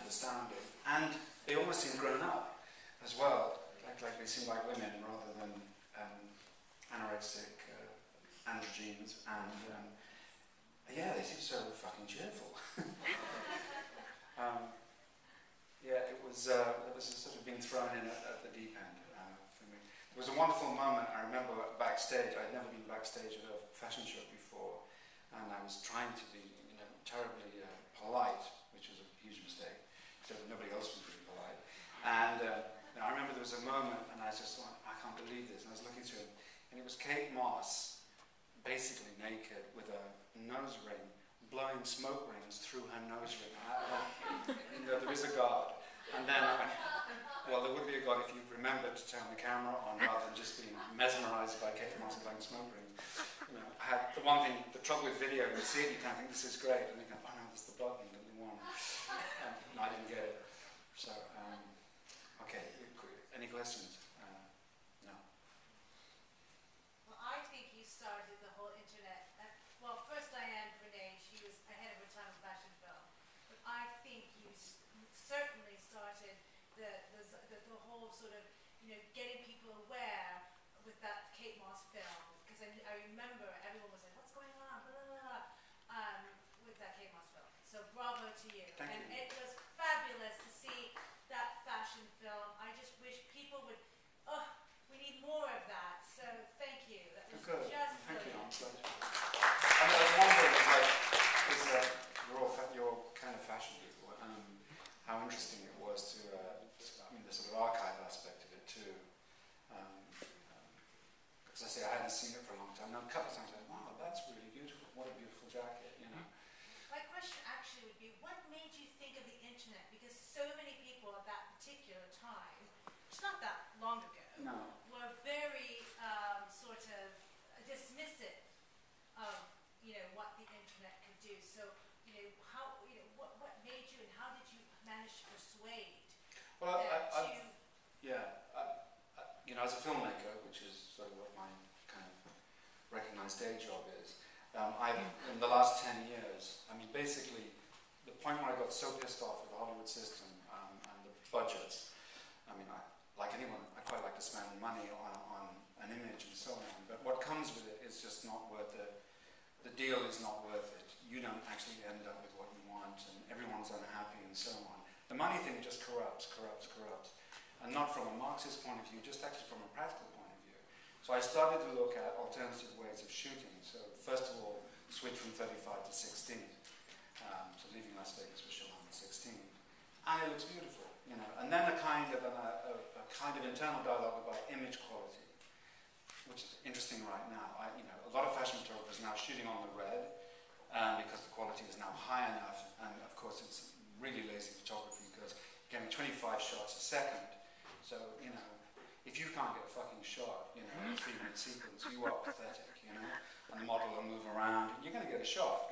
astounding. And they almost seem grown up as well. Like they seem like women rather than anorexic androgynes. And yeah, they seem so fucking cheerful. Yeah, it was sort of being thrown in at the deep end for me. It was a wonderful moment. I remember backstage. I'd never been backstage at a fashion show before, and I was trying to be, terribly polite, which was a huge mistake. So nobody else was being polite. And I remember there was a moment, and I just thought, I can't believe this. And I was looking through it, and it was Kate Moss, basically naked, with a nose ring, blowing smoke rings through her nose ring. There is a guard. And then I went, well, there would be a guard if you remembered to turn the camera on rather than just being mesmerized by Kate Moss blowing smoke rings. I had the one thing, the trouble with video, you see it, you kind of think this is great, and you go, oh no, there's the button that you want. And I didn't get it. So, okay, any questions? No. Well, I think you started the whole internet. Well, first Diane Renee, she was ahead of her time in fashion film. But I think you certainly started the whole sort of, getting people aware with that Kate Moss film. Because I remember everyone was like, what's going on? Blah, blah, blah, with that Kate Moss film. So bravo to you. Thank you. It was fabulous to see that fashion film. I just wish people would, we need more of that. So thank you. That was Good. just Thank you. brilliant. I'm glad. I mean, I was wondering, you're kind of fashion people, how interesting it was to, the sort of archive aspect of it too. Because I say I hadn't seen it for a long time. Now a couple of times I thought, wow, that's really beautiful. What a beautiful jacket, My question actually would be, what made you think of the internet? Because so many people at that particular time, it's not that long ago, were very sort of dismissive of what the internet could do. So how what made you, and how did you manage to persuade? Well, as a filmmaker, which is sort of what my kind of recognized day job is, in the last 10 years, basically, the point where I got so pissed off with the Hollywood system and the budgets, like anyone, I quite like to spend money on an image and so on, but what comes with it is just not worth it. The deal is not worth it. You don't actually end up with what you want, and everyone's unhappy and so on. The money thing just corrupts. And not from a Marxist point of view, just actually from a practical point of view. So I started to look at alternative ways of shooting. So first of all, switch from 35 to 16. So Leaving Las Vegas was shot on 16. And it looks beautiful, And then a kind of internal dialogue about image quality, which is interesting right now. A lot of fashion photographers are now shooting on the red because the quality is now high enough. And of course, it's really lazy photography because you're getting 25 shots a second. So, if you can't get a fucking shot, in a 3-minute sequence, you are pathetic, And the model will move around, and you're going to get a shot,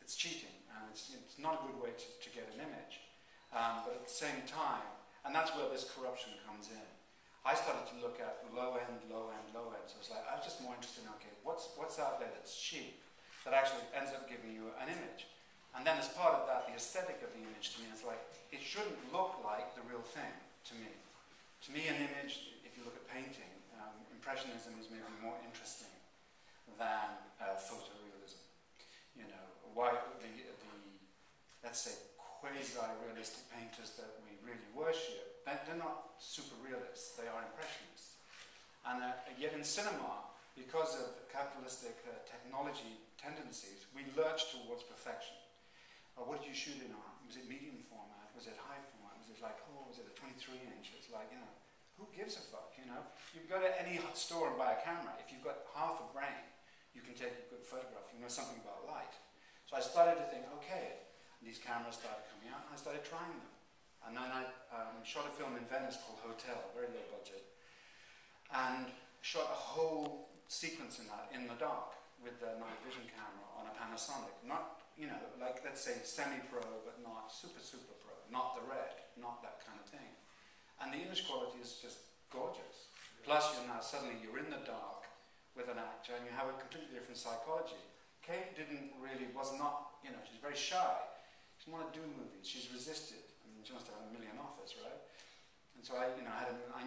It's cheating, and it's not a good way to get an image. But at the same time, and that's where this corruption comes in. I started to look at low end. So it's like, I was just more interested in, okay, what's out there that's cheap, that actually ends up giving you an image. And then as part of that, the aesthetic of the image to me is like, it shouldn't look like the real thing to me. To me, an image, if you look at painting, Impressionism is maybe more interesting than photorealism. Why the let's say, quasi-realistic painters that we really worship, they're not super realists, they are impressionists. And yet in cinema, because of capitalistic technology tendencies, we lurch towards perfection. What did you shoot it on? Was it medium format? Was it high format? Was it was it a 23-inch? It's like, who gives a fuck, You go to any store and buy a camera. If you've got half a brain, you can take a good photograph. You know something about light. So I started to think, okay, these cameras started coming out, and I started trying them. And then I shot a film in Venice called Hotel, very low budget, and shot a whole sequence in that in the dark with the night vision camera on a Panasonic. Not, like let's say semi-pro, but not super pro. Not the red, not that kind of thing. And the image quality is just gorgeous. Plus suddenly you're in the dark with an actor and you have a completely different psychology. Kate was not, she's very shy. doesn't want to do movies. She's resisted. I mean, she must have had a million offers, right? And so I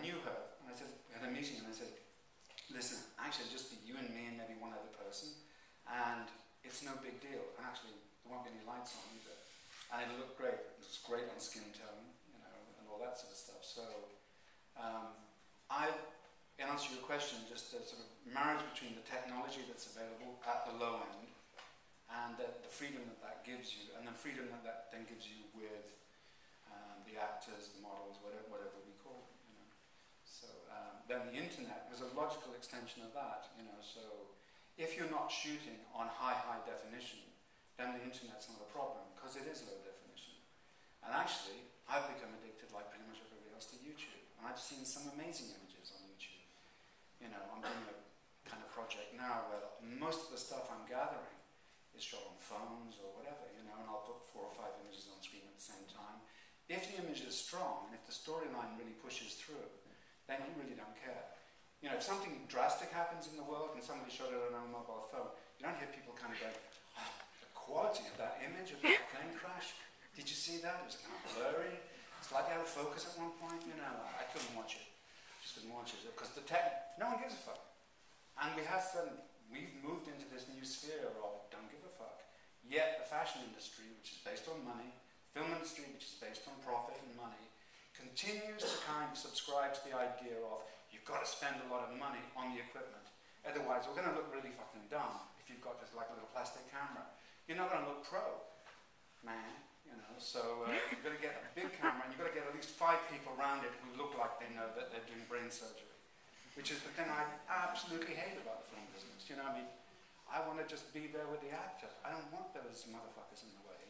knew her, and I said, we had a meeting, and I said, listen, actually just be you and me and maybe one other person, and it's no big deal. And actually, there won't be any lights on either. And it'll look great. It looks great on skin tone, and all that sort of stuff. So, in answer to your question, just the sort of marriage between the technology that's available at the low end and the freedom that gives you, and the freedom that then gives you with the actors, the models, whatever we call them. So then the internet was a logical extension of that. So if you're not shooting on high definition, then the internet's not a problem because it is low definition. And actually, I've become addicted, like pretty much everybody else, to YouTube, and I've seen some amazing images on YouTube. I'm doing a kind of project now where most of the stuff I'm gathering is shot on phones or whatever, and I'll put 4 or 5 images on screen at the same time. If the image is strong and if the storyline really pushes through, then you really don't care. If something drastic happens in the world and somebody shot it on a mobile phone, you don't hear people kind of going, oh, the quality of that image of that plane crash, did you see that? It was kind of blurry. It's like out of focus at one point. I couldn't watch it. Just couldn't watch it because no one gives a fuck. And we've moved into this new sphere of don't give a fuck. Yet the fashion industry, which is based on money, film industry, which is based on profit and money, continues to kind of subscribe to the idea of you've got to spend a lot of money on the equipment. Otherwise, we're going to look really fucking dumb if you've got just like a little plastic camera. You're not going to look pro, man. So you've got to get a big camera, and you've got to get at least 5 people around it who look like they know that they're doing brain surgery, which is the thing I absolutely hate about the film business. I want to just be there with the actor. I don't want those motherfuckers in the way.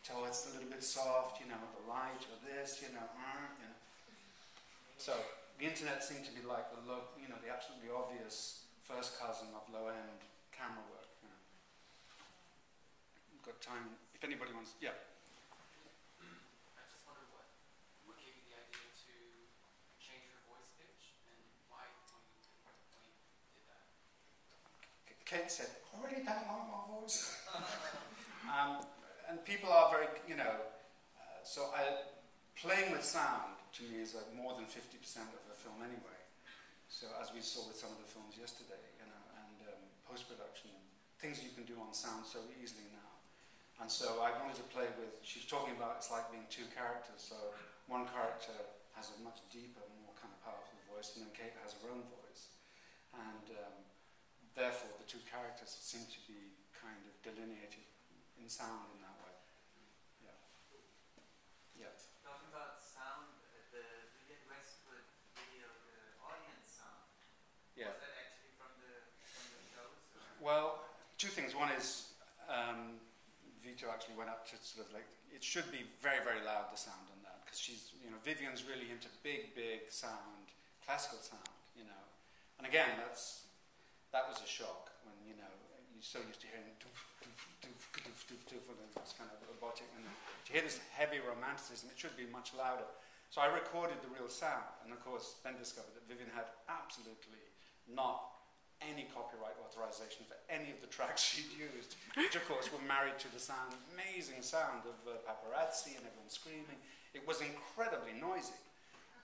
So it's a little bit soft, the light or this, So the internet seemed to be like the the absolutely obvious first cousin of low-end camera work. We've got time. If anybody wants, yeah. I just wondered what gave you the idea to change your voice pitch and why when you did that. Kate said, already that long my voice. And people are very, so playing with sound to me is like more than 50% of the film anyway. So as we saw with some of the films yesterday, and post-production, things you can do on sound so easily now. And so I wanted to play with, she was talking about it's like being 2 characters. So one character has a much deeper, more kind of powerful voice, and then Kate has her own voice. And therefore the 2 characters seem to be kind of delineated in sound in that way. Yeah. Talking about sound, the Vivian Westwood video, the audience sound, Yeah. was that actually from the shows? Or? Well, 2 things. One is Vito actually went up to sort of like, it should be very, very loud, the sound on that, because she's, Vivian's really into big sound, classical sound, And again, that was a shock when, you're so used to hearing doof, doof, doof, doof, doof, doof, and it's kind of robotic, and to hear this heavy romanticism, it should be much louder. So I recorded the real sound, and of course then discovered that Vivian had absolutely not any copyright authorization for any of the tracks she'd used, which of course were married to the sound, amazing sound of paparazzi and everyone screaming. It was incredibly noisy,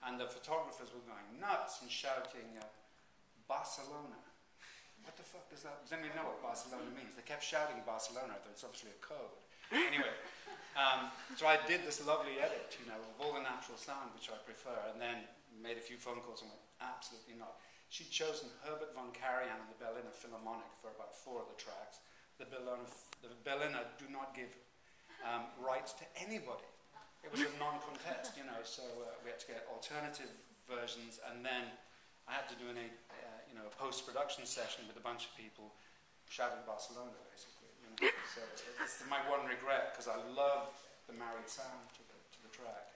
and the photographers were going nuts and shouting, Barcelona. What the fuck does that, does anybody know what Barcelona means? They kept shouting Barcelona, I thought it's obviously a code. Anyway, so I did this lovely edit, of all the natural sound, which I prefer, and then made a few phone calls and went, absolutely not. She'd chosen Herbert von Karajan and the Berliner Philharmonic for about 4 of the tracks. The Berliner do not give rights to anybody. It was a non-contest, so we had to get alternative versions, and then I had to do a post-production session with a bunch of people shouting Barcelona, basically. So it's my one regret, because I love the married sound to the track.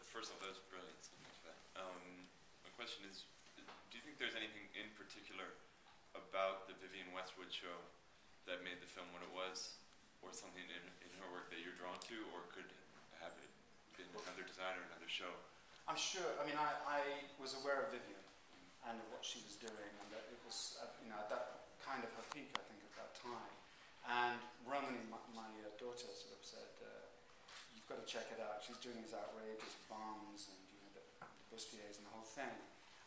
First off, that was brilliant. So much for that. My question is, do you think there's anything in particular about the Vivian Westwood show that made the film what it was, or something in her work that you're drawn to, or could have it been another designer, another show? I'm sure. I mean, I was aware of Vivian and of what she was doing, and that it was, at that kind of her peak, I think, at that time. And Romany, my daughter, sort of said, you've got to check it out. She's doing these outrageous bombs and the bustiers and the whole thing.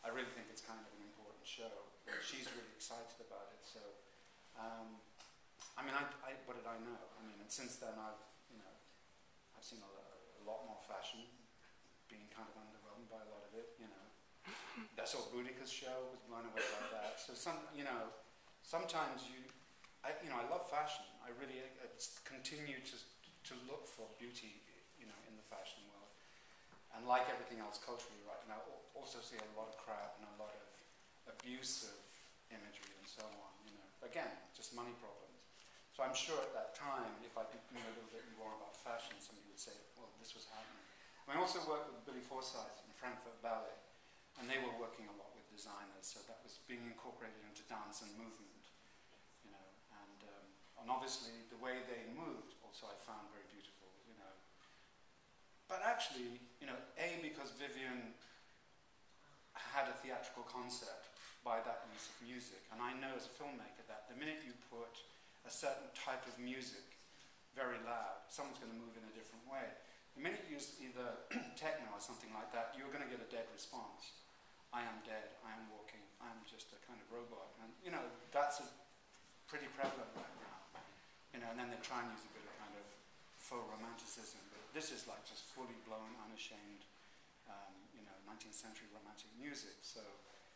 I really think it's kind of an important show. And she's really excited about it. So, I mean, what did I know? I mean, and since then I've seen a lot more fashion, being kind of underwhelmed by a lot of it. I saw Boudica's show, was blown away by that. So sometimes I love fashion. I really continue to look for beauty, in the fashion world. And like everything else culturally right now, also see a lot of crap and a lot of abusive imagery and so on. Again, just money problems. So I'm sure at that time, if I knew a little bit more about fashion, somebody would say, well, this was happening. I also worked with Billy Forsyth in Frankfurt Ballet, and they were working a lot with designers, so that was being incorporated into dance and movement. And obviously the way they moved also I found very beautiful, But actually, because Vivian had a theatrical concept by that use of music, and I know as a filmmaker that the minute you put a certain type of music very loud, someone's going to move in a different way. The minute you use either techno or something like that, you're going to get a dead response. I am dead, I am walking, I am just a kind of robot. And, that's pretty prevalent right now. And then they try and use a bit of kind of faux romanticism. But this is like just fully blown, unashamed, 19th century romantic music. So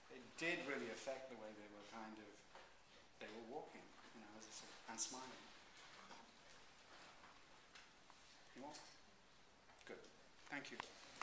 it did really affect the way they were walking, as I said, and smiling. You want? Good. Thank you.